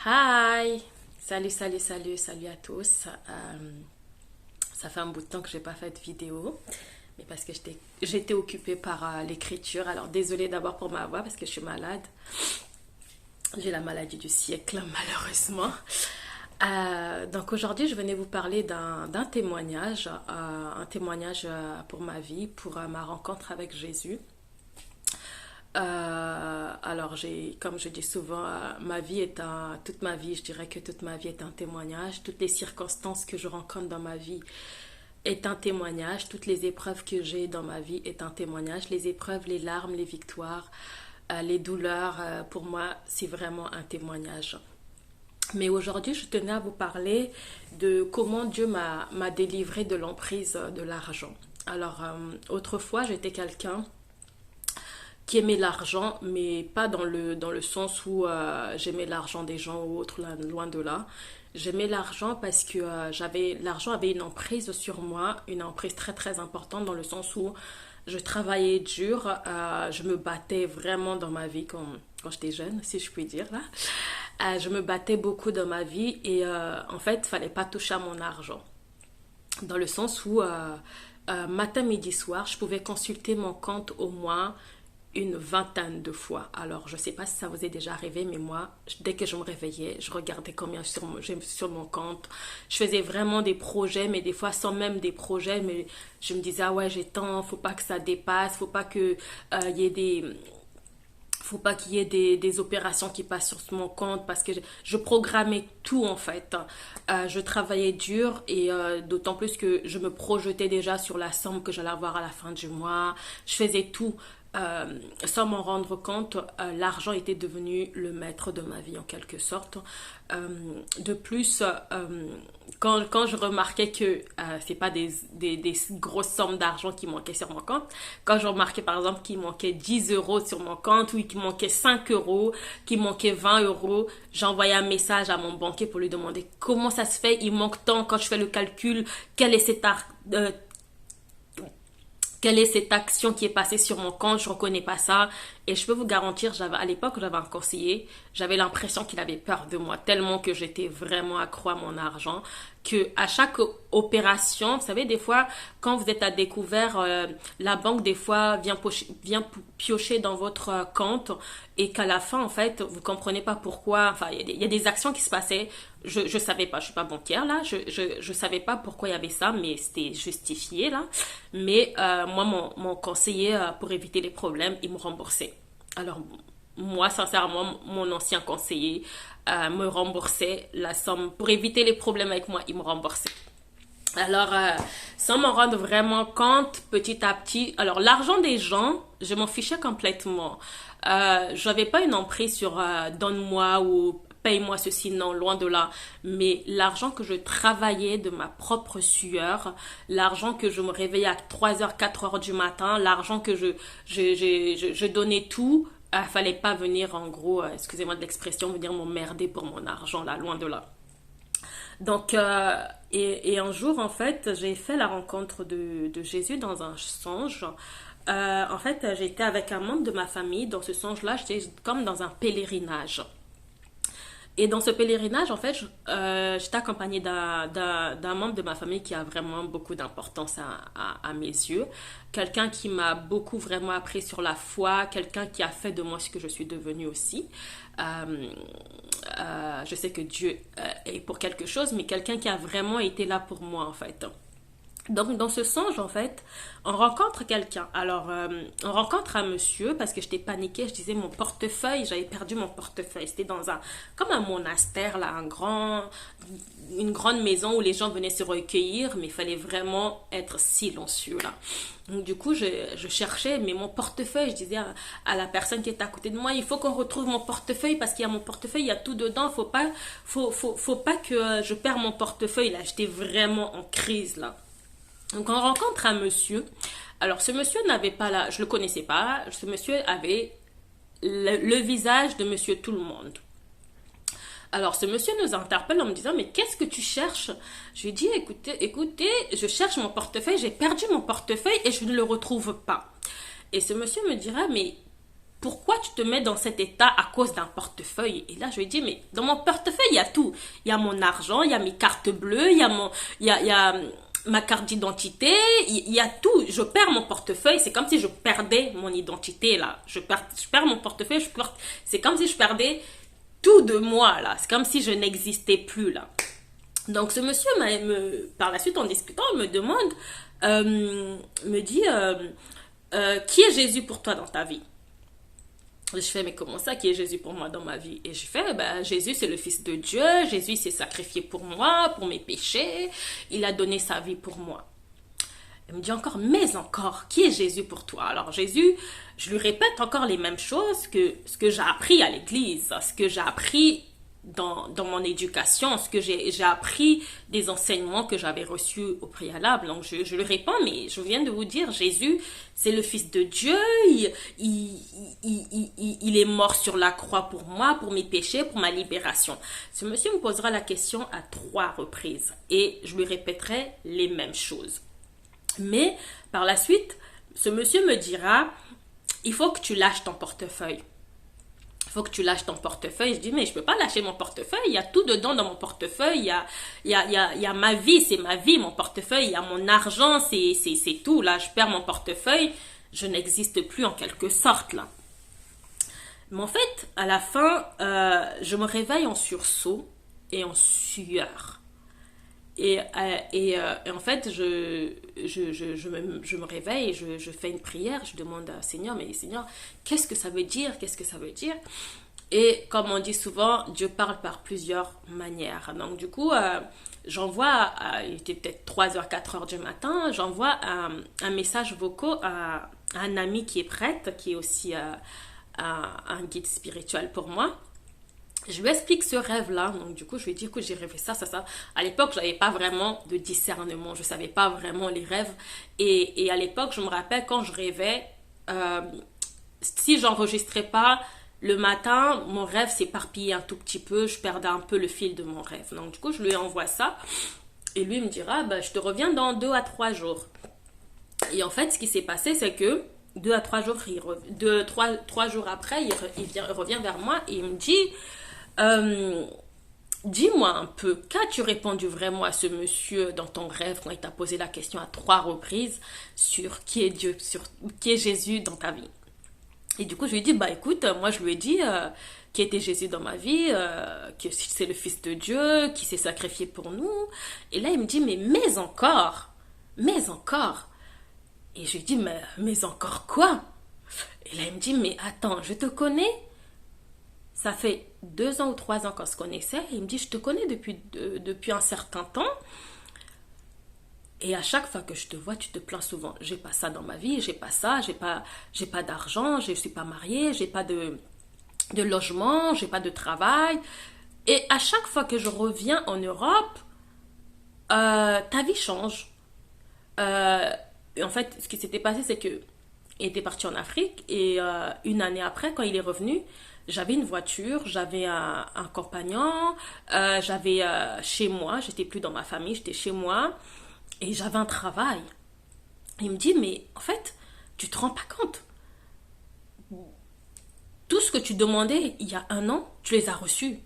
Hi! Salut à tous. Ça fait un bout de temps que j'ai pas fait de vidéo, mais parce que j'étais occupée par l'écriture. Alors désolée d'abord pour ma voix parce que je suis malade. J'ai la maladie du siècle, malheureusement. Donc aujourd'hui, je venais vous parler d'un témoignage, un témoignage pour ma vie, pour ma rencontre avec Jésus. Alors, comme je dis souvent, toute ma vie, je dirais que toute ma vie est un témoignage. Toutes les circonstances que je rencontre dans ma vie est un témoignage. Toutes les épreuves que j'ai dans ma vie est un témoignage. Les épreuves, les larmes, les victoires, les douleurs, pour moi, c'est vraiment un témoignage. Mais aujourd'hui, je tenais à vous parler de comment Dieu m'a délivré de l'emprise de l'argent. Alors, autrefois, j'étais quelqu'un qui aimait l'argent, mais pas dans le sens où j'aimais l'argent des gens ou autre, loin de là. J'aimais l'argent parce que l'argent avait une emprise sur moi, une emprise très très importante dans le sens où je travaillais dur, je me battais vraiment dans ma vie quand j'étais jeune, si je puis dire là. Je me battais beaucoup dans ma vie et en fait, il fallait pas toucher à mon argent. Dans le sens où matin, midi, soir, je pouvais consulter mon compte au moins une vingtaine de fois. Alors, je ne sais pas si ça vous est déjà arrivé, mais moi, dès que je me réveillais, je regardais combien j'ai sur mon compte. Je faisais vraiment des projets, mais des fois sans même des projets, mais je me disais, ah ouais, j'ai tant, faut pas que ça dépasse, faut pas qu'il y ait des opérations qui passent sur mon compte parce que je programmais tout en fait. Je travaillais dur et d'autant plus que je me projetais déjà sur la somme que j'allais avoir à la fin du mois. Je faisais tout sans m'en rendre compte. L'argent était devenu le maître de ma vie en quelque sorte. De plus, quand je remarquais que c'est pas des grosses sommes d'argent qui manquaient sur mon compte, quand je remarquais par exemple qu'il manquait 10 euros sur mon compte ou qu'il manquait 5 euros, qu'il manquait 20 euros, j'envoyais un message à mon banquier pour lui demander comment ça se fait, il manque tant. Quand je fais le calcul, quel est quelle est cette action qui est passée sur mon compte, je ne reconnais pas ça. Et je peux vous garantir, à l'époque où j'avais un conseiller, j'avais l'impression qu'il avait peur de moi, tellement que j'étais vraiment accro à mon argent, que à chaque opération, vous savez, des fois, quand vous êtes à découvert, la banque, des fois, vient piocher dans votre compte et qu'à la fin, en fait, vous comprenez pas pourquoi, enfin, il y a des actions qui se passaient, je savais pas, je suis pas banquière, là, je savais pas pourquoi il y avait ça, mais c'était justifié, là. Mais moi, mon conseiller, pour éviter les problèmes, il me remboursait. Alors, moi, sincèrement, mon ancien conseiller me remboursait la somme. Pour éviter les problèmes avec moi, il me remboursait. Alors, sans m'en rendre vraiment compte, petit à petit, alors l'argent des gens, je m'en fichais complètement. Je n'avais pas une emprise sur donne-moi ou paye-moi ceci, non, loin de là. Mais l'argent que je travaillais de ma propre sueur, l'argent que je me réveillais à 3 heures 4 heures du matin, l'argent que je donnais tout, fallait pas venir, en gros, excusez-moi de l'expression, venir m'emmerder pour mon argent, là, loin de là. Donc, et un jour, en fait, j'ai fait la rencontre de Jésus dans un songe. En fait, j'étais avec un membre de ma famille. Dans ce songe-là, j'étais comme dans un pèlerinage. Et dans ce pèlerinage, en fait, j'étais accompagnée d'un membre de ma famille qui a vraiment beaucoup d'importance à mes yeux. Quelqu'un qui m'a beaucoup vraiment appris sur la foi, quelqu'un qui a fait de moi ce que je suis devenue aussi. Je sais que Dieu est pour quelque chose, mais quelqu'un qui a vraiment été là pour moi, en fait. Donc, dans ce songe, en fait, on rencontre quelqu'un. Alors, on rencontre un monsieur parce que j'étais paniquée. Je disais mon portefeuille, j'avais perdu mon portefeuille. C'était comme un monastère, là, une grande maison où les gens venaient se recueillir, mais il fallait vraiment être silencieux, là. Donc, du coup, je cherchais, mais mon portefeuille, je disais à la personne qui était à côté de moi, il faut qu'on retrouve mon portefeuille parce qu'il y a mon portefeuille, il y a tout dedans. Faut pas que je perds mon portefeuille, là. J'étais vraiment en crise, là. Donc on rencontre un monsieur. Alors ce monsieur n'avait pas là, je le connaissais pas. Ce monsieur avait le visage de monsieur tout le monde. Alors ce monsieur nous interpelle en me disant mais qu'est-ce que tu cherches? Je lui dis écoutez, je cherche mon portefeuille, j'ai perdu mon portefeuille et je ne le retrouve pas. Et ce monsieur me dira mais pourquoi tu te mets dans cet état à cause d'un portefeuille? Et là, je lui ai dit, mais dans mon portefeuille, il y a tout. Il y a mon argent, il y a mes cartes bleues, il y a ma carte d'identité, il y a tout. Je perds mon portefeuille, c'est comme si je perdais mon identité, là. Je perds mon portefeuille, c'est comme si je perdais tout de moi, là. C'est comme si je n'existais plus, là. Donc, ce monsieur, par la suite, en discutant, me demande, me dit, qui est Jésus pour toi dans ta vie? Je fais, mais comment ça, qui est Jésus pour moi dans ma vie? Et je fais, Jésus, c'est le Fils de Dieu. Jésus s'est sacrifié pour moi, pour mes péchés. Il a donné sa vie pour moi. Elle me dit encore, mais encore, qui est Jésus pour toi? Alors Jésus, je lui répète encore les mêmes choses que ce que j'ai appris à l'église, ce que j'ai appris dans mon éducation, ce que j'ai appris des enseignements que j'avais reçus au préalable. Donc je lui réponds, mais je viens de vous dire, Jésus, c'est le Fils de Dieu, il est mort sur la croix pour moi, pour mes péchés, pour ma libération. Ce monsieur me posera la question à 3 reprises et je lui répéterai les mêmes choses. Mais par la suite, ce monsieur me dira, il faut que tu lâches ton portefeuille. Il faut que tu lâches ton portefeuille. Je dis, mais je ne peux pas lâcher mon portefeuille. Il y a tout dedans dans mon portefeuille. Il y a ma vie, c'est ma vie, mon portefeuille. Il y a mon argent, c'est tout. Là, je perds mon portefeuille. Je n'existe plus en quelque sorte, là. Mais en fait, à la fin, je me réveille en sursaut et en sueur. Et en fait, je me réveille et je fais une prière. Je demande à Seigneur, mais Seigneur, qu'est-ce que ça veut dire? Qu'est-ce que ça veut dire? Et comme on dit souvent, Dieu parle par plusieurs manières. Donc du coup, il était peut-être 3h, 4h du matin, j'envoie un message vocal à un ami qui est prêtre, qui est aussi un guide spirituel pour moi. Je lui explique ce rêve-là. Donc, du coup, je lui dis, écoute, j'ai rêvé ça. À l'époque, je n'avais pas vraiment de discernement. Je ne savais pas vraiment les rêves. Et à l'époque, je me rappelle, quand je rêvais, si j'enregistrais pas le matin, mon rêve s'éparpillait un tout petit peu. Je perdais un peu le fil de mon rêve. Donc, du coup, je lui envoie ça. Et lui, il me dira, je te reviens dans 2 à 3 jours. Et en fait, ce qui s'est passé, c'est que 2 à 3 jours, 3 jours après, il revient vers moi et il me dit... dis-moi un peu, qu'as-tu répondu vraiment à ce monsieur dans ton rêve quand il t'a posé la question à 3 reprises sur qui est Dieu, sur qui est Jésus dans ta vie? Et du coup, je lui ai dit, écoute, moi je lui ai dit qui était Jésus dans ma vie, que c'est le Fils de Dieu, qui s'est sacrifié pour nous. Et là, il me dit, mais encore. Et je lui ai dit, mais encore quoi? Et là, il me dit, mais attends, je te connais? Ça fait 2 ans ou 3 ans qu'on se connaissait. Et il me dit, je te connais depuis un certain temps. Et à chaque fois que je te vois, tu te plains souvent. J'ai pas ça dans ma vie, j'ai pas ça, j'ai pas d'argent, je suis pas mariée, j'ai pas de logement, j'ai pas de travail. Et à chaque fois que je reviens en Europe, ta vie change. Et en fait, ce qui s'était passé, c'est que il était parti en Afrique et 1 année après, quand il est revenu, j'avais une voiture, j'avais un compagnon, j'avais chez moi, j'étais plus dans ma famille, j'étais chez moi et j'avais un travail. Il me dit, mais en fait, tu te rends pas compte. Tout ce que tu demandais il y a 1 an, tu les as reçus.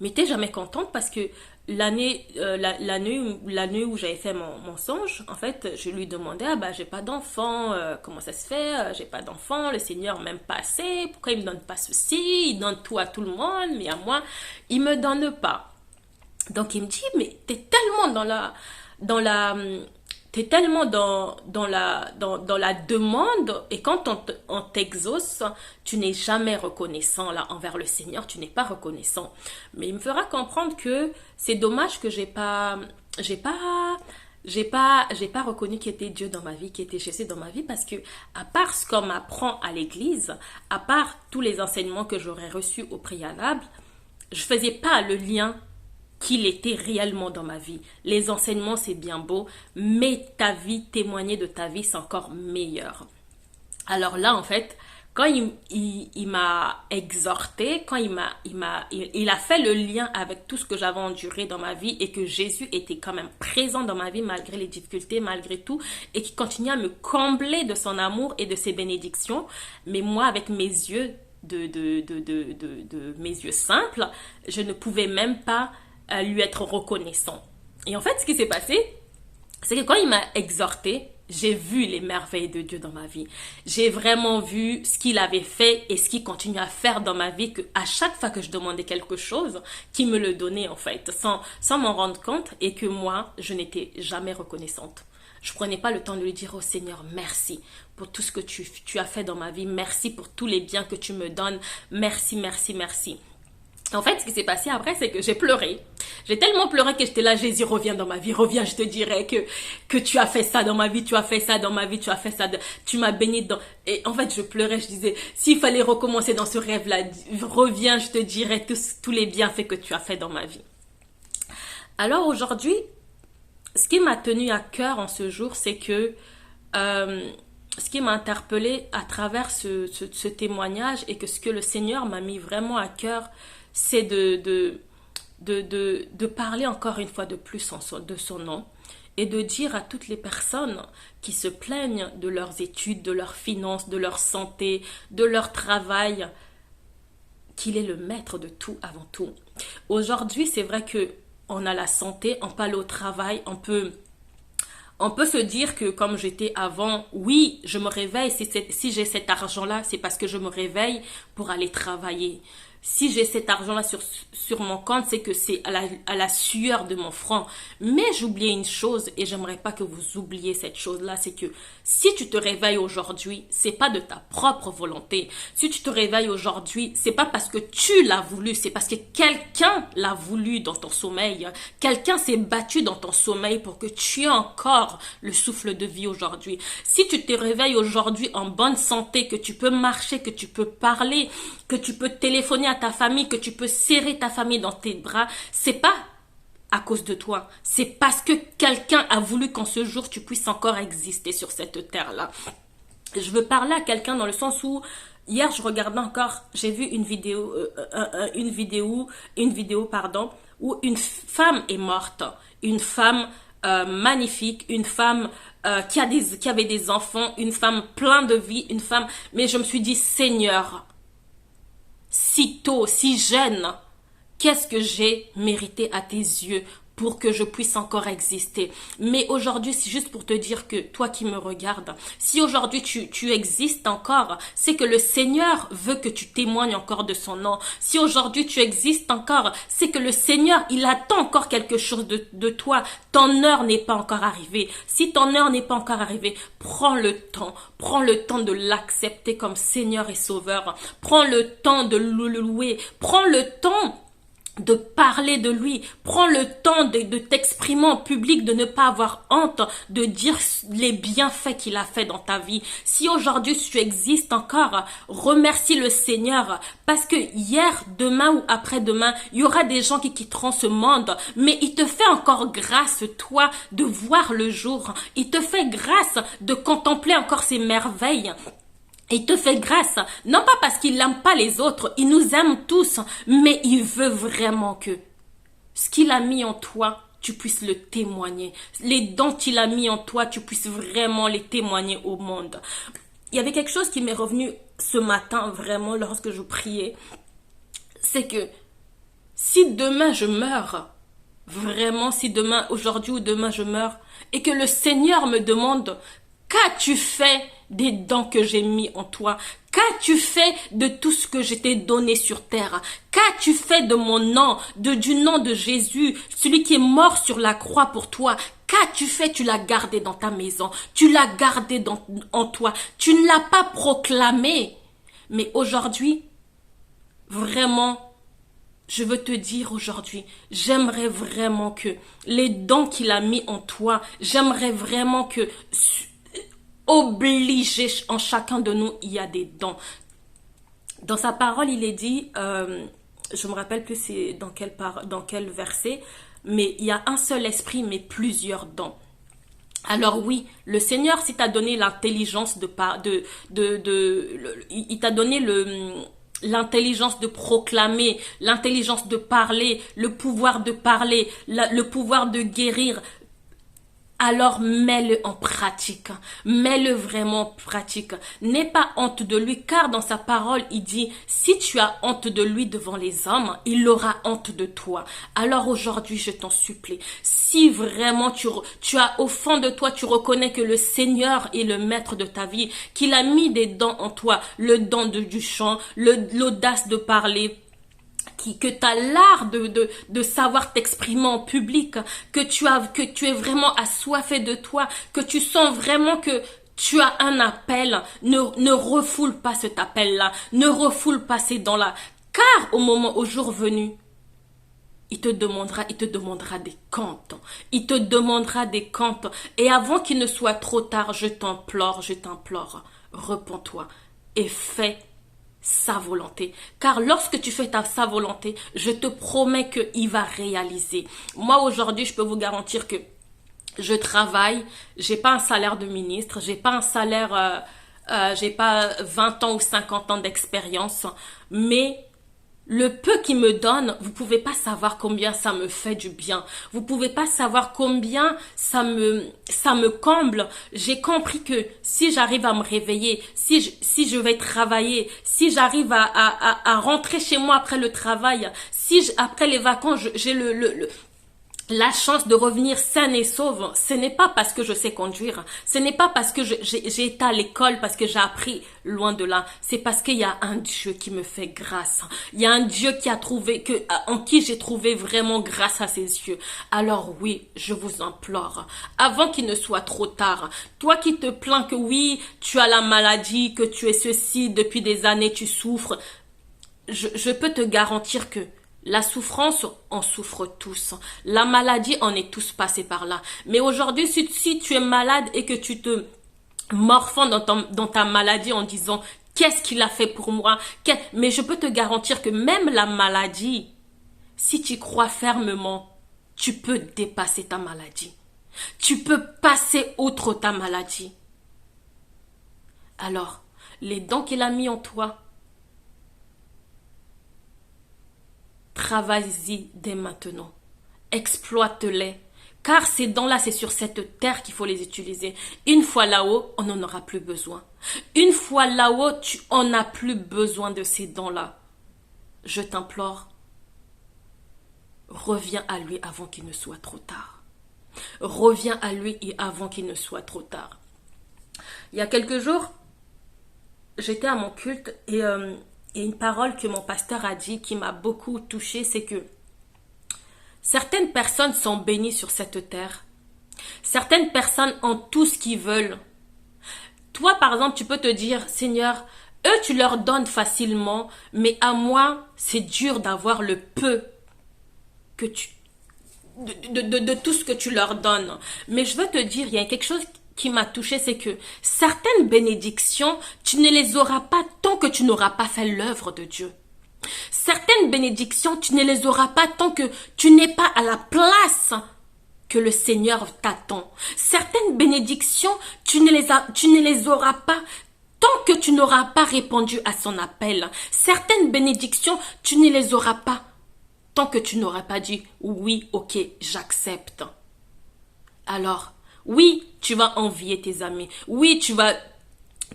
Mais t'es jamais contente parce que l'année où j'avais fait mon songe, en fait, je lui demandais, j'ai pas d'enfant, comment ça se fait, j'ai pas d'enfant, le Seigneur m'aime pas assez, pourquoi il me donne pas ceci, il donne tout à tout le monde, mais à moi, il me donne pas. Donc il me dit, mais t'es tellement t'es tellement dans la demande et quand on t'exauce, tu n'es jamais reconnaissant là envers le Seigneur, tu n'es pas reconnaissant. Mais il me fera comprendre que c'est dommage que j'ai pas reconnu qui était Dieu dans ma vie, qui était Jésus dans ma vie parce que à part ce qu'on m'apprend à l'église, à part tous les enseignements que j'aurais reçus au préalable, je faisais pas le lien qu'il était réellement dans ma vie. Les enseignements, c'est bien beau, mais ta vie, témoigner de ta vie, c'est encore meilleur. Alors là, en fait, quand il m'a exhorté, quand il a fait le lien avec tout ce que j'avais enduré dans ma vie et que Jésus était quand même présent dans ma vie malgré les difficultés, malgré tout, et qui continuait à me combler de son amour et de ses bénédictions. Mais moi, avec mes yeux de mes yeux simples, je ne pouvais même pas lui être reconnaissant. Et en fait, ce qui s'est passé, c'est que quand il m'a exhorté, j'ai vu les merveilles de Dieu dans ma vie. J'ai vraiment vu ce qu'il avait fait et ce qu'il continue à faire dans ma vie, que à chaque fois que je demandais quelque chose, qu'il me le donnait en fait, sans m'en rendre compte, et que moi, je n'étais jamais reconnaissante. Je prenais pas le temps de lui dire, oh Seigneur, merci pour tout ce que tu as fait dans ma vie, merci pour tous les biens que tu me donnes, merci, merci, merci. En fait, ce qui s'est passé après, c'est que j'ai pleuré. J'ai tellement pleuré que j'étais là, Jésus, reviens dans ma vie, reviens, je te dirai que tu as fait ça dans ma vie, tu as fait ça dans ma vie, tu as fait ça, tu m'as béni dans... Et en fait, je pleurais, je disais, s'il fallait recommencer dans ce rêve-là, reviens, je te dirai tous les bienfaits que tu as fait dans ma vie. Alors aujourd'hui, ce qui m'a tenu à cœur en ce jour, c'est que ce qui m'a interpellée à travers ce témoignage, et que ce que le Seigneur m'a mis vraiment à cœur, c'est de parler encore une fois de plus de son nom, et de dire à toutes les personnes qui se plaignent de leurs études, de leurs finances, de leur santé, de leur travail, qu'il est le maître de tout avant tout. Aujourd'hui, c'est vrai que on a la santé, on peut aller au travail, on peut se dire que comme j'étais avant, oui, je me réveille, si j'ai cet argent-là, c'est parce que je me réveille pour aller travailler. Si j'ai cet argent-là sur mon compte, c'est que c'est à la sueur de mon front. Mais j'oubliais une chose, et j'aimerais pas que vous oubliez cette chose-là, c'est que si tu te réveilles aujourd'hui, c'est pas de ta propre volonté. Si tu te réveilles aujourd'hui, c'est pas parce que tu l'as voulu, c'est parce que quelqu'un l'a voulu dans ton sommeil. Quelqu'un s'est battu dans ton sommeil pour que tu aies encore le souffle de vie aujourd'hui. Si tu te réveilles aujourd'hui en bonne santé, que tu peux marcher, que tu peux parler, que tu peux téléphoner à ta famille, que tu peux serrer ta famille dans tes bras, c'est pas à cause de toi. C'est parce que quelqu'un a voulu qu'en ce jour, tu puisses encore exister sur cette terre-là. Je veux parler à quelqu'un dans le sens où, hier, je regardais encore, j'ai vu une vidéo, où une femme est morte. Une femme magnifique, une femme qui avait des enfants, une femme pleine de vie, une femme... Mais je me suis dit, Seigneur, si tôt, si jeune, qu'est-ce que j'ai mérité à tes yeux pour que je puisse encore exister? Mais aujourd'hui, c'est juste pour te dire que toi qui me regardes, si aujourd'hui tu existes encore, c'est que le Seigneur veut que tu témoignes encore de son nom. Si aujourd'hui tu existes encore, c'est que le Seigneur, il attend encore quelque chose de toi. Ton heure n'est pas encore arrivée. Si ton heure n'est pas encore arrivée, prends le temps de l'accepter comme Seigneur et Sauveur. Prends le temps de le louer. Prends le temps de parler de lui. Prends le temps de t'exprimer en public, de ne pas avoir honte, de dire les bienfaits qu'il a fait dans ta vie. Si aujourd'hui tu existes encore, remercie le Seigneur, parce que hier, demain ou après-demain, il y aura des gens qui quitteront ce monde, mais il te fait encore grâce, toi, de voir le jour. Il te fait grâce de contempler encore ses merveilles. Il te fait grâce, non pas parce qu'il n'aime pas les autres, il nous aime tous, mais il veut vraiment que ce qu'il a mis en toi, tu puisses le témoigner. Les dons qu'il a mis en toi, tu puisses vraiment les témoigner au monde. Il y avait quelque chose qui m'est revenu ce matin, vraiment, lorsque je priais. C'est que si demain je meurs, vraiment, si demain, aujourd'hui ou demain je meurs, et que le Seigneur me demande, qu'as-tu fait des dons que j'ai mis en toi? Qu'as-tu fait de tout ce que je t'ai donné sur terre? Qu'as-tu fait de mon nom, du nom de Jésus, celui qui est mort sur la croix pour toi? Qu'as-tu fait? Tu l'as gardé dans ta maison. Tu l'as gardé en toi. Tu ne l'as pas proclamé. Mais aujourd'hui, vraiment, je veux te dire aujourd'hui, j'aimerais vraiment que les dons qu'il a mis en toi, j'aimerais vraiment que... obligé en chacun de nous, il y a des dons. Dans sa parole, il est dit, je me rappelle plus c'est dans quel verset, mais il y a un seul esprit, mais plusieurs dons. Alors oui, le Seigneur, si t'a donné l'intelligence il t'a donné l'intelligence de proclamer, l'intelligence de parler, le pouvoir de parler, le pouvoir de guérir. alors mets-le en pratique. Mets-le vraiment en pratique. N'aie pas honte de lui, car dans sa parole, il dit, si tu as honte de lui devant les hommes, il aura honte de toi. Alors aujourd'hui, je t'en supplie, si vraiment tu as au fond de toi, tu reconnais que le Seigneur est le maître de ta vie, qu'il a mis des dons en toi, le don du chant, l'audace de parler, que tu as l'art de savoir t'exprimer en public, que tu es vraiment assoiffé de toi, que tu sens vraiment que tu as un appel, ne refoule pas cet appel-là, ne refoule pas ces dons-là, car au jour venu, il te demandera des comptes. Il te demandera des comptes. Et avant qu'il ne soit trop tard, je t'implore, repens-toi et fais sa volonté. Car lorsque tu fais sa volonté, je te promets qu'il va réaliser. Moi, aujourd'hui, je peux vous garantir que je travaille, j'ai pas un salaire de ministre, j'ai pas un salaire, j'ai pas 20 ans ou 50 ans d'expérience, mais le peu qu'il me donne, vous pouvez pas savoir combien ça me fait du bien. Vous pouvez pas savoir combien ça me comble. J'ai compris que si j'arrive à me réveiller, si je vais travailler, si j'arrive à rentrer chez moi après le travail, après les vacances, j'ai la chance de revenir saine et sauve, ce n'est pas parce que je sais conduire, ce n'est pas parce que j'ai été à l'école, parce que j'ai appris, loin de là, c'est parce qu'il y a un Dieu qui me fait grâce, il y a un Dieu en qui j'ai trouvé vraiment grâce à ses yeux. Alors oui, je vous implore, avant qu'il ne soit trop tard, toi qui te plains que oui, tu as la maladie, que tu es ceci, depuis des années tu souffres, je peux te garantir que la souffrance, on souffre tous. La maladie, on est tous passés par là. Mais aujourd'hui, si tu es malade et que tu te morfonds dans ta maladie en disant « Qu'est-ce qu'il a fait pour moi ?» Mais je peux te garantir que même la maladie, si tu crois fermement, tu peux dépasser ta maladie. Tu peux passer outre ta maladie. Alors, les dons qu'il a mis en toi, travaille-y dès maintenant. Exploite-les. Car ces dons-là, c'est sur cette terre qu'il faut les utiliser. Une fois là-haut, on n'en aura plus besoin. Une fois là-haut, on n'a plus besoin de ces dons-là. Je t'implore, reviens à lui avant qu'il ne soit trop tard. Reviens à lui et avant qu'il ne soit trop tard. Il y a quelques jours, j'étais à mon culte et une parole que mon pasteur a dit qui m'a beaucoup touchée, c'est que certaines personnes sont bénies sur cette terre. Certaines personnes ont tout ce qu'ils veulent. Toi, par exemple, tu peux te dire, Seigneur, eux, tu leur donnes facilement, mais à moi, c'est dur d'avoir le peu que de tout ce que tu leur donnes. Mais je veux te dire, il y a quelque chose qui m'a touchée, c'est que certaines bénédictions, tu ne les auras pas tant que tu n'auras pas fait l'œuvre de Dieu. Certaines bénédictions, tu ne les auras pas tant que tu n'es pas à la place que le Seigneur t'attend. Certaines bénédictions, tu ne les auras pas tant que tu n'auras pas répondu à son appel. Certaines bénédictions, tu ne les auras pas tant que tu n'auras pas dit oui, ok, j'accepte. Alors, oui, tu vas envier tes amis. Oui, tu vas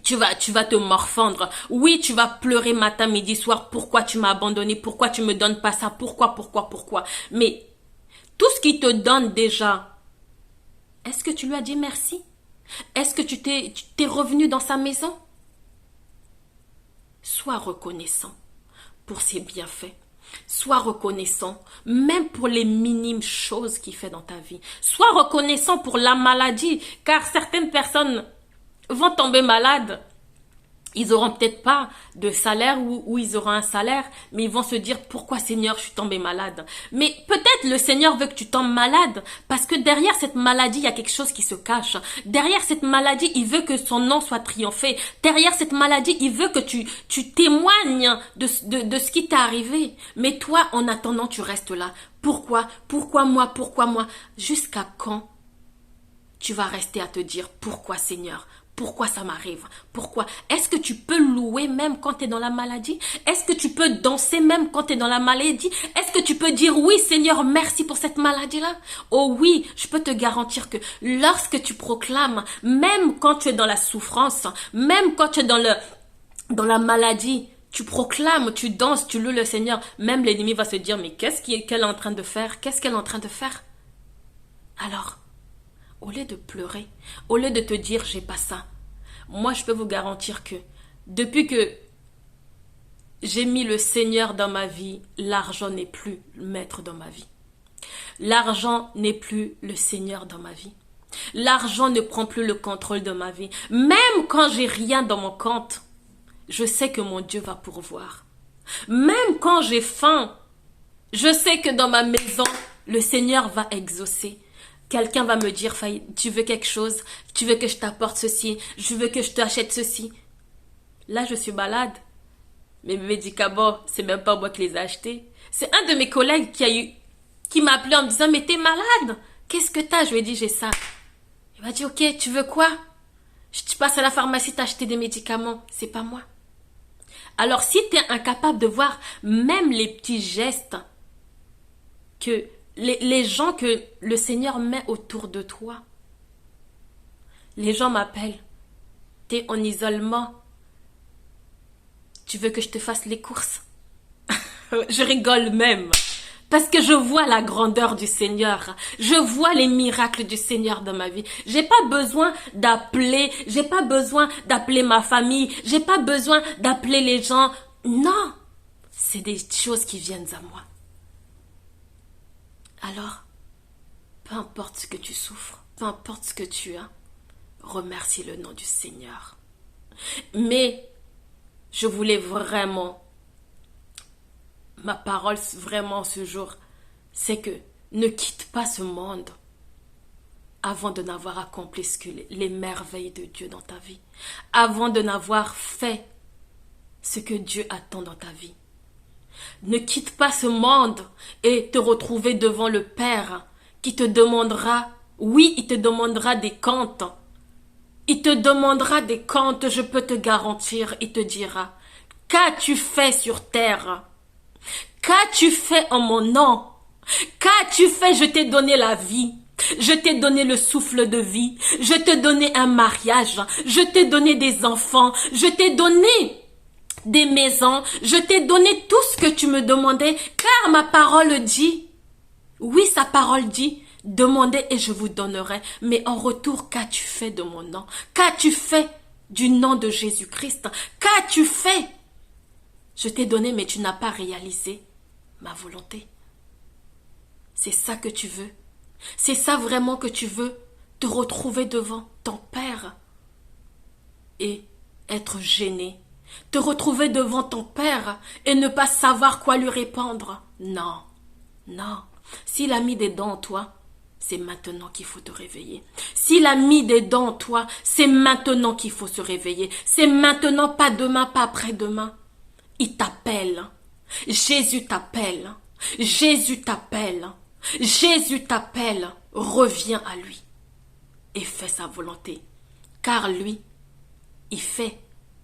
te morfondre. Oui, tu vas pleurer matin, midi, soir. Pourquoi tu m'as abandonné? Pourquoi tu me donnes pas ça? Pourquoi? Mais tout ce qu'il te donne déjà, est-ce que tu lui as dit merci? Est-ce que tu t'es revenu dans sa maison? Sois reconnaissant pour ses bienfaits. Sois reconnaissant, même pour les minimes choses qu'il fait dans ta vie. Sois reconnaissant pour la maladie, car certaines personnes vont tomber malades. Ils auront peut-être pas de salaire ou ils auront un salaire, mais ils vont se dire pourquoi Seigneur je suis tombé malade. Mais peut-être le Seigneur veut que tu tombes malade parce que derrière cette maladie il y a quelque chose qui se cache. Derrière cette maladie il veut que son nom soit triomphé. Derrière cette maladie il veut que tu témoignes de ce qui t'est arrivé. Mais toi en attendant tu restes là. Pourquoi moi? Jusqu'à quand tu vas rester à te dire pourquoi Seigneur? Pourquoi ça m'arrive? Pourquoi? Est-ce que tu peux louer même quand tu es dans la maladie? Est-ce que tu peux danser même quand tu es dans la maladie? Est-ce que tu peux dire oui Seigneur, merci pour cette maladie-là? Oh oui, je peux te garantir que lorsque tu proclames, même quand tu es dans la souffrance, même quand tu es dans la maladie, tu proclames, tu danses, tu loues le Seigneur, même l'ennemi va se dire, mais qu'elle est en train de faire? Qu'est-ce qu'elle est en train de faire? Alors, au lieu de pleurer, au lieu de te dire, j'ai pas ça, moi je peux vous garantir que depuis que j'ai mis le Seigneur dans ma vie, l'argent n'est plus le maître dans ma vie. L'argent n'est plus le Seigneur dans ma vie. L'argent ne prend plus le contrôle de ma vie. Même quand j'ai rien dans mon compte, je sais que mon Dieu va pourvoir. Même quand j'ai faim, je sais que dans ma maison, le Seigneur va exaucer. Quelqu'un va me dire, Faye, tu veux quelque chose? Tu veux que je t'apporte ceci? Je veux que je t'achète ceci? Là, je suis malade. Mes médicaments, c'est même pas moi qui les ai achetés. C'est un de mes collègues qui m'a appelé en me disant, mais t'es malade? Qu'est-ce que t'as? Je lui ai dit, j'ai ça. Il m'a dit, ok, tu veux quoi? Tu passes à la pharmacie t'acheter des médicaments. C'est pas moi. Alors, si tu es incapable de voir même les petits gestes que les gens que le Seigneur met autour de toi, les gens m'appellent, tu es en isolement, tu veux que je te fasse les courses? Je rigole même. Parce que je vois la grandeur du Seigneur. Je vois les miracles du Seigneur dans ma vie. J'ai pas besoin d'appeler ma famille. J'ai pas besoin d'appeler les gens. Non. C'est des choses qui viennent à moi. Alors, peu importe ce que tu souffres, peu importe ce que tu as, remercie le nom du Seigneur. Mais, je voulais vraiment, ma parole vraiment ce jour, c'est que ne quitte pas ce monde avant de n'avoir accompli les merveilles de Dieu dans ta vie, avant de n'avoir fait ce que Dieu attend dans ta vie. Ne quitte pas ce monde et te retrouver devant le Père qui te demandera, oui, il te demandera des comptes. Il te demandera des comptes, je peux te garantir, il te dira, qu'as-tu fait sur terre? Qu'as-tu fait en mon nom? Qu'as-tu fait? Je t'ai donné la vie. Je t'ai donné le souffle de vie. Je t'ai donné un mariage. Je t'ai donné des enfants. Je t'ai donné des maisons. Je t'ai donné tout ce que tu me demandais. Car ma parole dit, oui, sa parole dit, demandez et je vous donnerai. Mais en retour, qu'as-tu fait de mon nom? Qu'as-tu fait du nom de Jésus-Christ? Qu'as-tu fait? Je t'ai donné, mais tu n'as pas réalisé ma volonté. C'est ça que tu veux. C'est ça vraiment que tu veux. Te retrouver devant ton Père et être gêné. Te retrouver devant ton Père et ne pas savoir quoi lui répondre. Non, non. S'il a mis des dents en toi, c'est maintenant qu'il faut te réveiller. S'il a mis des dents en toi, c'est maintenant qu'il faut se réveiller. C'est maintenant, pas demain, pas après-demain. Il t'appelle. Jésus t'appelle. Jésus t'appelle. Jésus t'appelle. Reviens à lui et fais sa volonté. Car lui, il fait,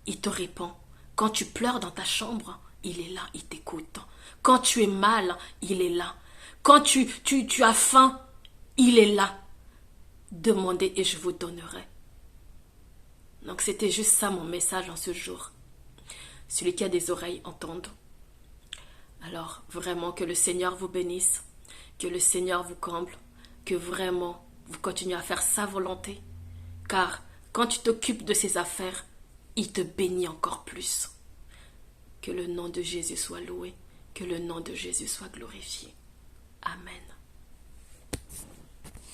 il te répond. Quand tu pleures dans ta chambre, il est là, il t'écoute. Quand tu es mal, il est là. Quand tu as faim, il est là. Demandez et je vous donnerai. Donc c'était juste ça mon message en ce jour. Celui qui a des oreilles entende. Alors vraiment que le Seigneur vous bénisse, que le Seigneur vous comble, que vraiment vous continuez à faire sa volonté. Car quand tu t'occupes de ses affaires, il te bénit encore plus. Que le nom de Jésus soit loué, que le nom de Jésus soit glorifié.